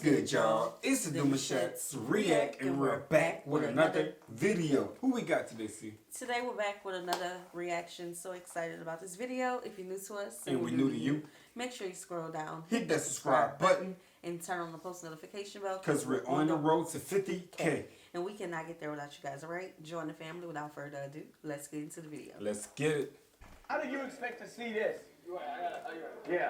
good, y'all? It's the Demouchets REACT, and we're back with another video. Who we got today, C? Today we're back with another reaction. So excited about this video. If you're new to us And we're new to you, make sure you scroll down, hit that subscribe button, and turn on the post notification bell. because we're on the road to 50K. And we cannot get there without you guys, alright? Join the family. Without further ado, let's get into the video. Let's get it. How do you expect to see this? Yeah.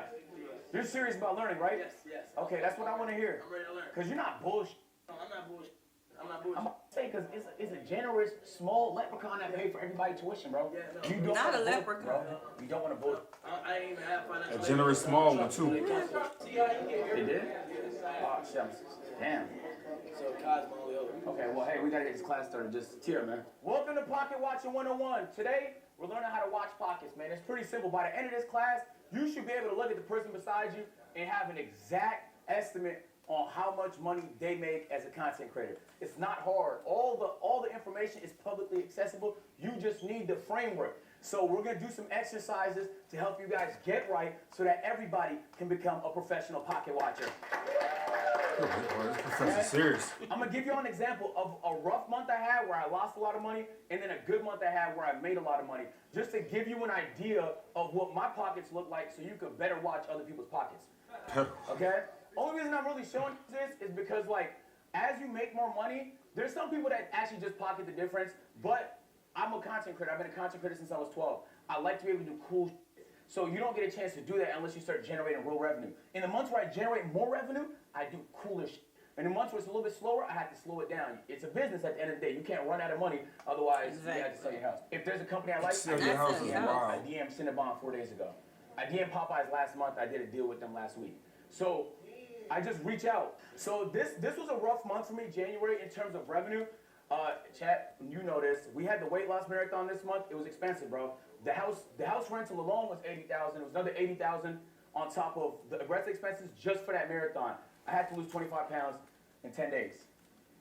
You're serious about learning, right? Yes. Okay, that's what I want to hear. I'm ready to learn. Because you're not bullshit. No, I'm not bullshit. I'm about to say, because it's a generous, small leprechaun that paid for everybody's tuition, bro. Yeah, no. You don't Not wanna a bull- leprechaun. Bro. You don't want to bullshit. I ain't even have financial A generous small one, too. See how you get here? They did? Oh, shit. Damn. So Cosmo only over. Okay, well, hey, we got to get this class started. Just cheer, man. Welcome to Pocket Watching 101. Today, we're learning how to watch pockets, man. It's pretty simple. By the end of this class, you should be able to look at the person beside you and have an exact estimate on how much money they make as a content creator. It's not hard. All the information is publicly accessible. You just need the framework. So we're going to do some exercises to help you guys get right so that everybody can become a professional pocket watcher. This professor's serious. I'm going to give you an example of a rough month I had where I lost a lot of money, and then a good month I had where I made a lot of money. Just to give you an idea of what my pockets look like so you could better watch other people's pockets. Okay? Only reason I'm really showing this is because, like, as you make more money, there's some people that actually just pocket the difference, but I'm a content creator. I've been a content creator since I was 12. I like to be able to do cool shit. So you don't get a chance to do that unless you start generating real revenue. In the months where I generate more revenue, I do cooler shit. In the months where it's a little bit slower, I have to slow it down. It's a business at the end of the day. You can't run out of money, otherwise you have to sell your house. If there's a company I like, Sell your house is Yeah. I wild. DM'd Cinnabon 4 days ago. I DM'd Popeyes last month. I did a deal with them last week. So I just reach out. So this was a rough month for me, January, in terms of revenue. Chat, you know this. We had the weight loss marathon this month. It was expensive, bro. The house rental alone was $80,000. It was another $80,000 on top of the rest expenses just for that marathon. I had to lose 25 pounds in 10 days.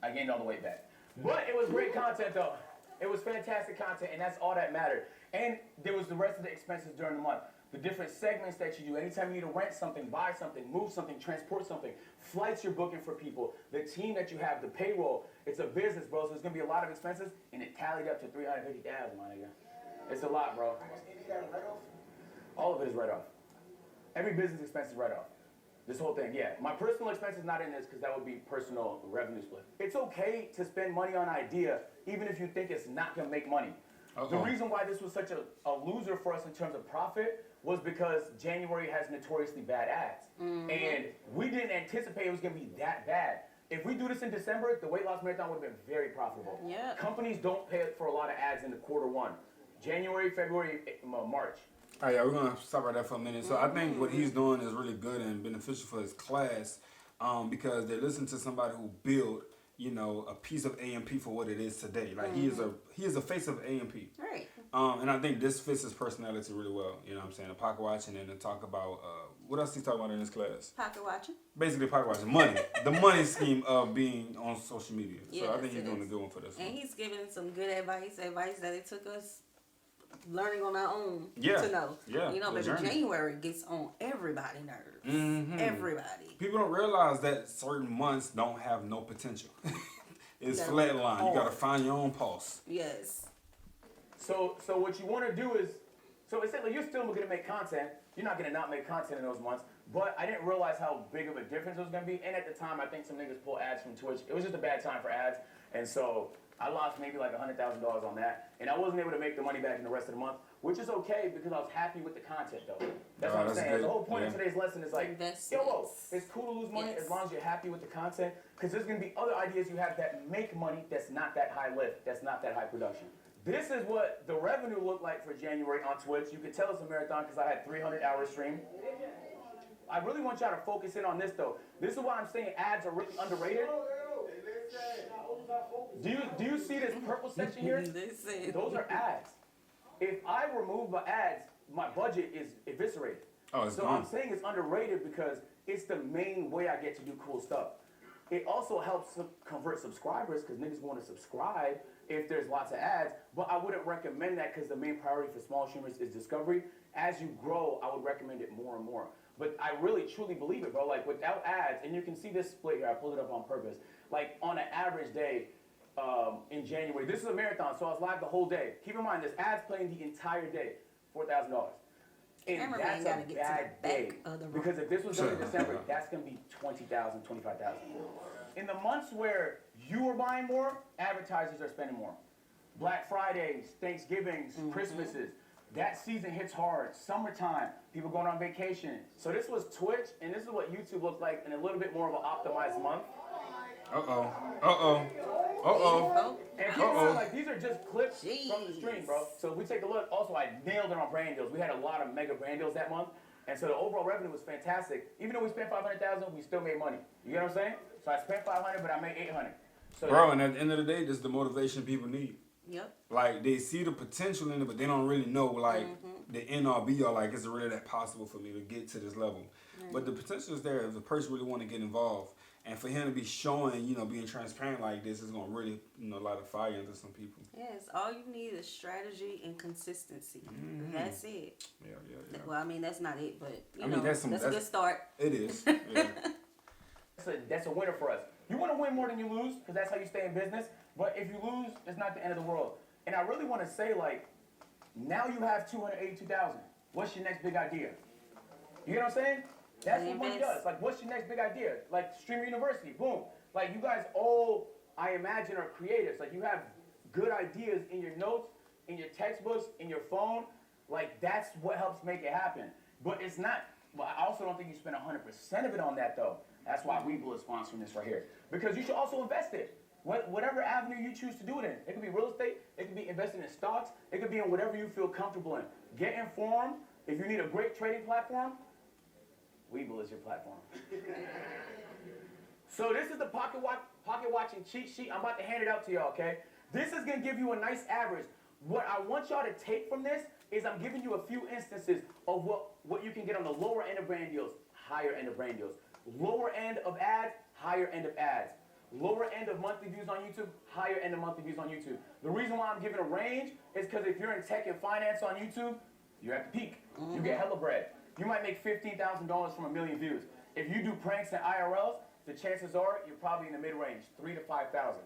I gained all the weight back. But it was great content, though. It was fantastic content, and that's all that mattered. And there was the rest of the expenses during the month. The different segments that you do. Anytime you need to rent something, buy something, move something, transport something, flights you're booking for people, the team that you have, the payroll. It's a business, bro, so there's going to be a lot of expenses, and it tallied up to $350,000, my nigga. It's a lot, bro. All of it is write-off. Every business expense is write-off. This whole thing, yeah. My personal expense is not in this because that would be personal revenue split. It's okay to spend money on idea, even if you think it's not going to make money. The reason why this was such a loser for us in terms of profit was because January has notoriously bad ads. And we didn't anticipate it was going to be that bad. If we do this in December, the weight loss marathon would have been very profitable. Yeah. Companies don't pay for a lot of ads in the quarter one. January, February, March. All right, yeah, we're going to stop right there for a minute. So I think what he's doing is really good and beneficial for his class because they listen to somebody who built, you know, a piece of A&P for what it is today. Like he is a face of A&P. Right. And I think this fits his personality really well. You know what I'm saying? The pocket watching and to talk about, what else he's talking about in this class? Pocket watching. Basically pocket watching, money. The money scheme of being on social media. So I Yes, think he's it doing a is. good one for this And one. he's giving some good advice that it took us learning on our own Yeah. to know. Yeah, You know, the but journey. January gets on everybody's nerves. Mhm. Everybody. People don't realize that certain months don't have no potential. It's No. flatline. You got to find your own pulse. Yes. So what you want to do is, so essentially you're still going to make content. You're not going to not make content in those months. But I didn't realize how big of a difference it was going to be. And at the time, I think some niggas pull ads from Twitch. It was just a bad time for ads. And so I lost maybe like $100,000 on that. And I wasn't able to make the money back in the rest of the month, which is okay because I was happy with the content, though. That's what I'm that's saying. good. The whole point of Yeah. today's lesson is like, Investments. yo, it's cool to lose money Yes. as long as you're happy with the content. Because there's going to be other ideas you have that make money that's not that high lift, that's not that high production. This is what the revenue looked like for January on Twitch. You could tell it's a marathon because I had 300-hour stream. I really want y'all to focus in on this, though. This is why I'm saying ads are really underrated. Do you see this purple section here? Listen. Those are ads. If I remove my ads, my budget is eviscerated. Oh, it's So gone. I'm saying it's underrated because it's the main way I get to do cool stuff. It also helps convert subscribers because niggas want to subscribe if there's lots of ads, but I wouldn't recommend that because the main priority for small streamers is discovery. As you grow, I would recommend it more and more. But I really truly believe it, bro. Like without ads, and you can see this split here. I pulled it up on purpose. Like on an average day in January, this is a marathon, so I was live the whole day. Keep in mind, there's ads playing the entire day, $4,000. And Cameraman that's gotta a get to bad the back day. of the room. Because if this was done in December, that's gonna be 20,000, 25,000. In the months where you are buying more, advertisers are spending more. Black Fridays, Thanksgivings, Christmases, that season hits hard. Summertime, people going on vacation. So this was Twitch, and this is what YouTube looked like in a little bit more of an optimized month. And keep in mind, like, these are just clips from the stream, bro. So if we take a look, also I nailed it on brand deals. We had a lot of mega brand deals that month. And so the overall revenue was fantastic. Even though we spent $500,000, we still made money. You get what I'm saying? So I spent $500, but I made $800. So Bro, and at the end of the day, this is the motivation people need. Yep. Like, they see the potential in it, but they don't really know, like, the end all be all, like, is it really that possible for me to get to this level? But the potential is there if the person really want to get involved. And for him to be showing, you know, being transparent like this is going to really, you know, light a fire into some people. Yes, all you need is strategy and consistency. That's it. Yeah. Well, I mean, that's not it, but, you I mean, know, that's a good start. It is. Yeah. that's a winner for us. You want to win more than you lose, because that's how you stay in business. But if you lose, it's not the end of the world. And I really want to say, like, now you have 282,000. What's your next big idea? You know what I'm saying? That's what money does. Like, what's your next big idea? Like, Streamer University, boom. Like, you guys all, I imagine, are creatives. Like, you have good ideas in your notes, in your textbooks, in your phone. Like, that's what helps make it happen. But it's not, well, I also don't think you spend 100% of it on that, though. That's why Webull is sponsoring this right here. Because you should also invest it. Whatever avenue you choose to do it in. It could be real estate. It could be investing in stocks. It could be in whatever you feel comfortable in. Get informed. If you need a great trading platform, Webull is your platform. So this is the pocket watching cheat sheet. I'm about to hand it out to y'all, okay? This is going to give you a nice average. What I want y'all to take from this is I'm giving you a few instances of what you can get on the lower end of brand deals, higher end of brand deals. Lower end of ads, higher end of ads. Lower end of monthly views on YouTube, higher end of monthly views on YouTube. The reason why I'm giving a range is because if you're in tech and finance on YouTube, you're at the peak. You get hella bread. You might make $15,000 from 1 million views. If you do pranks and IRLs, the chances are you're probably in the mid-range, 3 to 5,000.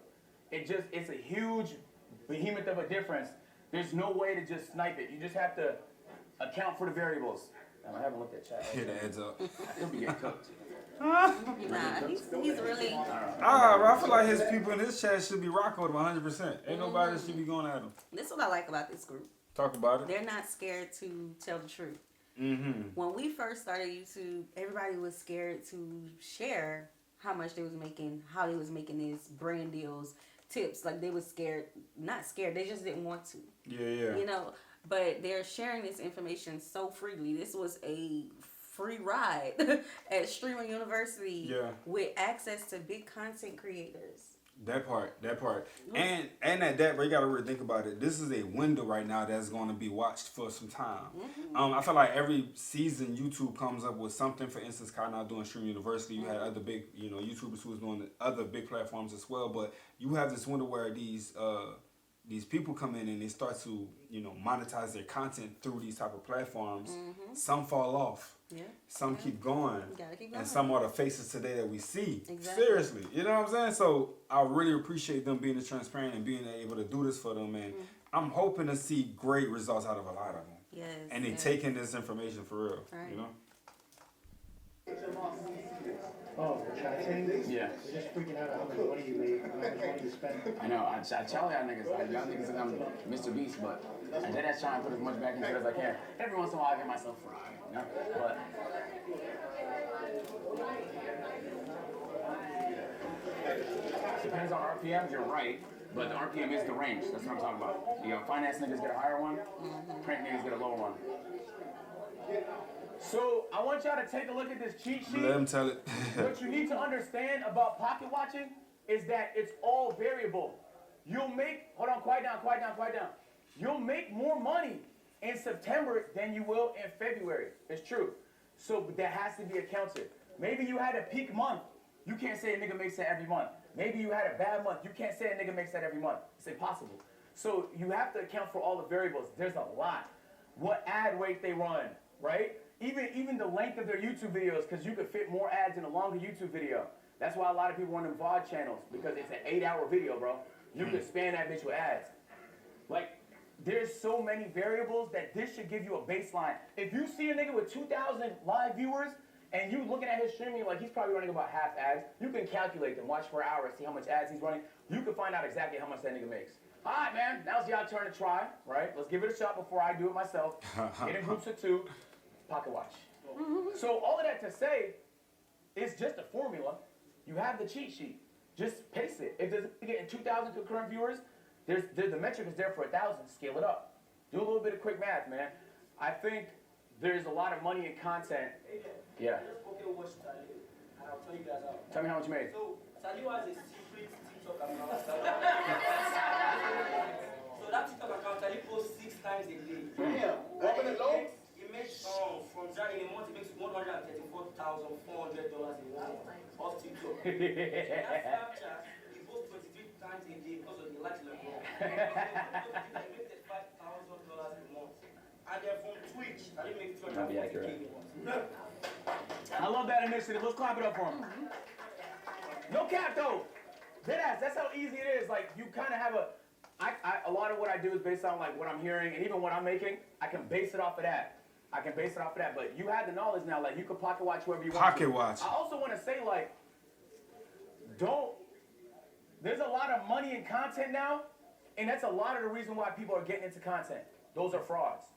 It's a huge behemoth of a difference. There's no way to just snipe it. You just have to account for the variables. I haven't looked at chat. Hit the heads up. He'll be getting cooked. Nah, he's really. I feel like his people in his chat should be rocking with him 100%. Ain't nobody that should be going at him. This is what I like about this group. Talk about it. They're not scared to tell the truth. Mm-hmm. When we first started YouTube, everybody was scared to share how much they was making, how they was making these brand deals, tips. Like they was scared, not scared, they just didn't want to. Yeah. You know, but they're sharing this information so freely. This was a free ride at Streamer University with access to big content creators. That part. And at that, bro, you gotta really think about it. This is a window right now that's gonna be watched for some time. I feel like every season YouTube comes up with something. For instance, Kyle now doing Stream University. You had other big, YouTubers who was doing other big platforms as well. But you have this window where these people come in and they start to, monetize their content through these type of platforms. Some fall off. Yeah. Some keep going. Gotta keep going. And some are the faces today that we see. Exactly. Seriously. You know what I'm saying? So I really appreciate them being transparent and being able to do this for them. And I'm hoping to see great results out of a lot of them. Yes. And they taking this information for real. Right. You know? Oh, chatting? Yeah. They're just freaking out how much money you make, how much money you spend. I know, I tell y'all niggas, like, y'all niggas think I'm Mr. Beast, but I did that trying to put as much back into it as I can. Every once in a while I get myself fried, But depends on RPMs, you're right, but the RPM is the range. That's what I'm talking about. Finance niggas get a higher one, print niggas get a lower one. So I want y'all to take a look at this cheat sheet. Let them tell it. What you need to understand about pocket watching is that it's all variable. You'll make, hold on, quiet down. You'll make more money in September than you will in February. It's true. So that has to be accounted. Maybe you had a peak month. You can't say a nigga makes that every month. Maybe you had a bad month. You can't say a nigga makes that every month. It's impossible. So you have to account for all the variables. There's a lot. What ad rate they run, right? even the length of their YouTube videos, because you could fit more ads in a longer YouTube video. That's why a lot of people run them VOD channels, because it's an 8-hour video, bro. You could span that bitch with ads. Like, there's so many variables that this should give you a baseline. If you see a nigga with 2,000 live viewers and you looking at his streaming like he's probably running about half ads, you can calculate them, watch for an hour, see how much ads he's running. You can find out exactly how much that nigga makes. All right, man, now's y'all turn to try, right? Let's give it a shot before I do it myself. Get in groups of 2, pocket watch. So all of that to say, it's just a formula. You have the cheat sheet. Just pace it. If there's getting 2,000 concurrent viewers, the metric is there for 1,000. Scale it up. Do a little bit of quick math, man. I think there's a lot of money in content. Yeah. I'll tell you guys out. Tell me how much you made. So, Saliu has a secret TikTok account. So that TikTok account, Saliu posts 6 times a day. Damn. Open it low? He makes from that in a month, he makes $134,400 a month off TikTok. That Snapchat, he posts 23 times a day because of the likes and the he makes $5,000 a month. And then from Twitch, I didn't make $240K a month. I love that initiative. Let's clap it up for him. No cap though. Deadass, that's how easy it is. Like, you kind of have a lot of what I do is based on like what I'm hearing, and even what I'm making, I can base it off of that. But you have the knowledge now. Like, you can pocket watch whoever you want. Pocket watch. I also want to say, like, there's a lot of money in content now, and that's a lot of the reason why people are getting into content. Those are frauds.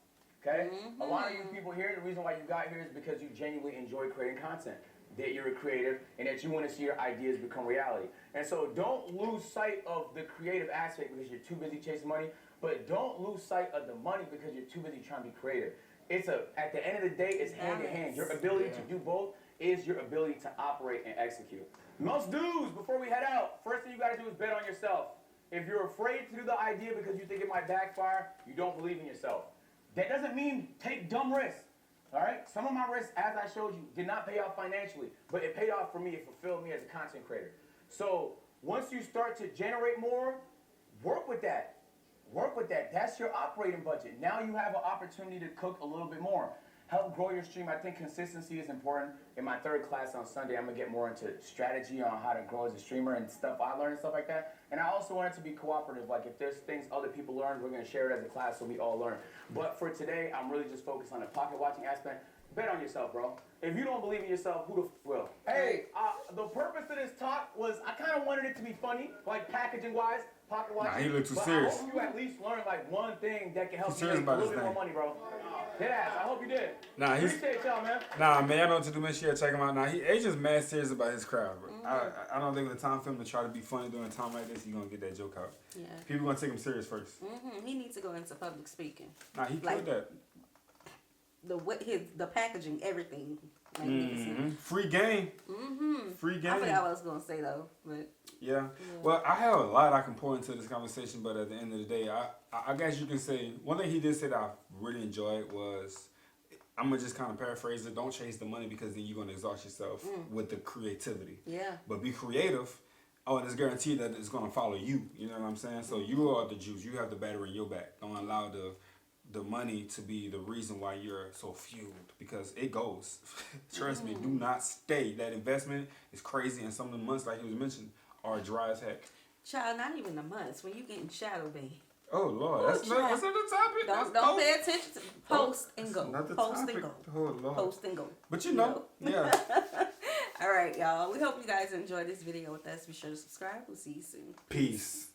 Okay? A lot of you people here, the reason why you got here is because you genuinely enjoy creating content, that you're a creative, and that you want to see your ideas become reality. And so don't lose sight of the creative aspect because you're too busy chasing money, but don't lose sight of the money because you're too busy trying to be creative. At the end of the day, it's hand in hand. Your ability to do both is your ability to operate and execute. Most dudes, before we head out, first thing you got to do is bet on yourself. If you're afraid to do the idea because you think it might backfire, you don't believe in yourself. That doesn't mean take dumb risks, all right? Some of my risks, as I showed you, did not pay off financially, but it paid off for me. It fulfilled me as a content creator. So once you start to generate more, work with that. That's your operating budget. Now you have an opportunity to cook a little bit more. Help grow your stream. I think consistency is important. In my 3rd class on Sunday, I'm going to get more into strategy on how to grow as a streamer and stuff I learned and stuff like that. And I also want it to be cooperative. Like, if there's things other people learn, we're going to share it as a class so we all learn. But for today, I'm really just focused on the pocket watching aspect. Bet on yourself, bro. If you don't believe in yourself, who the will? Hey, the purpose of this talk was I kind of wanted it to be funny, like packaging-wise, pocket watching. Nah, he looked too but serious. I hope you at least learn like one thing that can help He's you serious make a about little this bit more thing. money, bro. Deadass, I hope you did. Nah, Appreciate y'all, man. Nah, man, y'all know what to do. Make sure you check him out. Nah, he's just mad serious about his crowd, bro. I don't think with the time for him to try to be funny during a time like this, he's gonna get that joke out. Yeah. People gonna take him serious first. He needs to go into public speaking. Nah, he killed that. The packaging, everything. Free game. Free game. I forgot what I was gonna say though, but yeah. Well, I have a lot I can pour into this conversation, but at the end of the day, I guess you can say one thing he did say that I really enjoyed was, I'm gonna just kind of paraphrase it. Don't chase the money because then you're gonna exhaust yourself with the creativity. yeah. But be creative. Oh, and it's guaranteed that it's gonna follow you. You know what I'm saying? So you are the juice. You have the battery in your back. Don't allow the money to be the reason why you're so fueled, because it goes. Trust me, do not stay. That investment is crazy, and some of the months, like he was mentioning, are dry as heck. Child, not even the months when you getting shadow banned. Oh Lord, that's not the topic. Don't pay attention. Post and go. Not the Post topic. and go. Oh Lord. Post and go. But you know, yeah. All right, y'all. We hope you guys enjoyed this video with us. Be sure to subscribe. We'll see you soon. Peace.